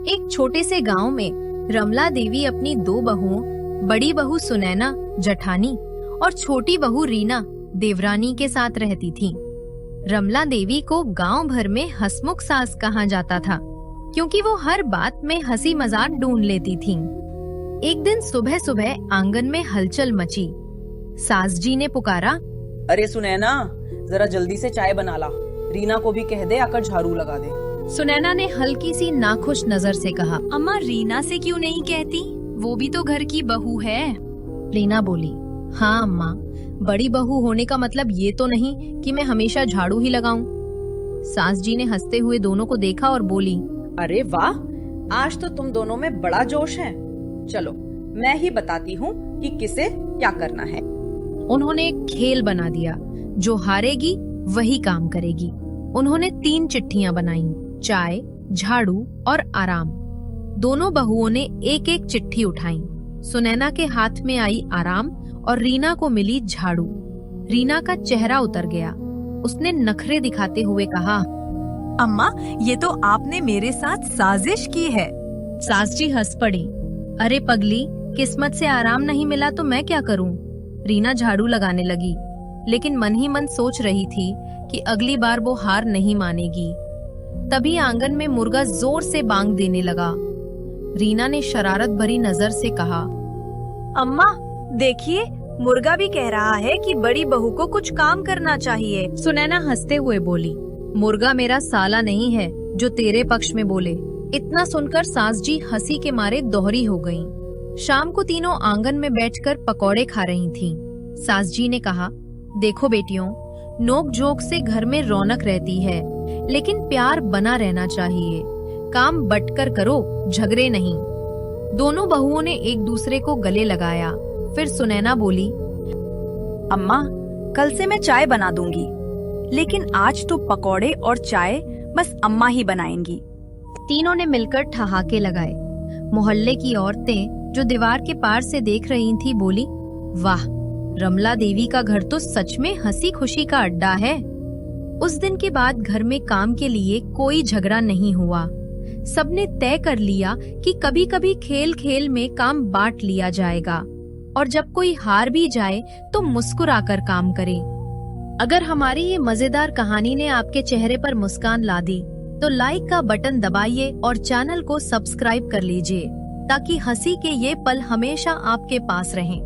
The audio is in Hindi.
एक छोटे से गांव में रमला देवी अपनी दो बहुओं, बड़ी बहू सुनैना जठानी और छोटी बहू रीना देवरानी के साथ रहती थीं। रमला देवी को गांव भर में हंसमुख सास कहा जाता था, क्योंकि वो हर बात में हंसी मजाक ढूंढ लेती थीं। एक दिन सुबह सुबह आंगन में हलचल मची। सास जी ने पुकारा, अरे सुनैना, जरा जल्दी से चाय बना ला। रीना को भी कह दे आकर झाड़ू लगा दे। सुनैना ने हल्की सी नाखुश नजर से कहा, अम्मा रीना से क्यों नहीं कहती, वो भी तो घर की बहू है। रीना बोली, हाँ अम्मा, बड़ी बहू होने का मतलब ये तो नहीं कि मैं हमेशा झाड़ू ही लगाऊं। सास जी ने हंसते हुए दोनों को देखा और बोली, अरे वाह, आज तो तुम दोनों में बड़ा जोश है। चलो मैं ही बताती हूँ कि किसे क्या करना है। उन्होंने एक खेल बना दिया, जो हारेगी वही काम करेगी। उन्होंने 3 चिट्ठियां बनाई, चाय, झाड़ू और आराम। दोनों बहुओं ने एक एक चिट्ठी उठाई। सुनैना के हाथ में आई आराम और रीना को मिली झाड़ू। रीना का चेहरा उतर गया। उसने नखरे दिखाते हुए कहा, अम्मा, ये तो आपने मेरे साथ साजिश की है। सास जी हंस पड़ी। अरे पगली, किस्मत से आराम नहीं मिला तो मैं क्या करूं? रीना झाड़ू लगाने लगी, लेकिन मन ही मन सोच रही थी कि अगली बार वो हार नहीं मानेगी। तभी आंगन में मुर्गा जोर से बांग देने लगा। रीना ने शरारत भरी नजर से कहा, अम्मा देखिए, मुर्गा भी कह रहा है कि बड़ी बहू को कुछ काम करना चाहिए। सुनैना हंसते हुए बोली, मुर्गा मेरा साला नहीं है जो तेरे पक्ष में बोले। इतना सुनकर सास जी हंसी के मारे दोहरी हो गईं। शाम को तीनों आंगन में बैठकर पकौड़े खा रही थीं। सास जी ने कहा, देखो बेटियों, नोक झोंक से घर में रौनक रहती है, लेकिन प्यार बना रहना चाहिए। काम बंटकर करो, झगड़े नहीं। दोनों बहुओं ने एक दूसरे को गले लगाया। फिर सुनैना बोली, अम्मा, कल से मैं चाय बना दूंगी, लेकिन आज तो पकौड़े और चाय बस अम्मा ही बनाएंगी। तीनों ने मिलकर ठहाके लगाए। मोहल्ले की औरतें जो दीवार के पार से देख रही थी बोली, वाह, रमला देवी का घर तो सच में हंसी खुशी का अड्डा है। उस दिन के बाद घर में काम के लिए कोई झगड़ा नहीं हुआ। सबने तय कर लिया कि कभी कभी खेल खेल में काम बांट लिया जाएगा, और जब कोई हार भी जाए तो मुस्कुराकर काम करे। अगर हमारी ये मजेदार कहानी ने आपके चेहरे पर मुस्कान ला दी, तो लाइक का बटन दबाइए और चैनल को सब्सक्राइब कर लीजिए, ताकि हंसी के ये पल हमेशा आपके पास रहें।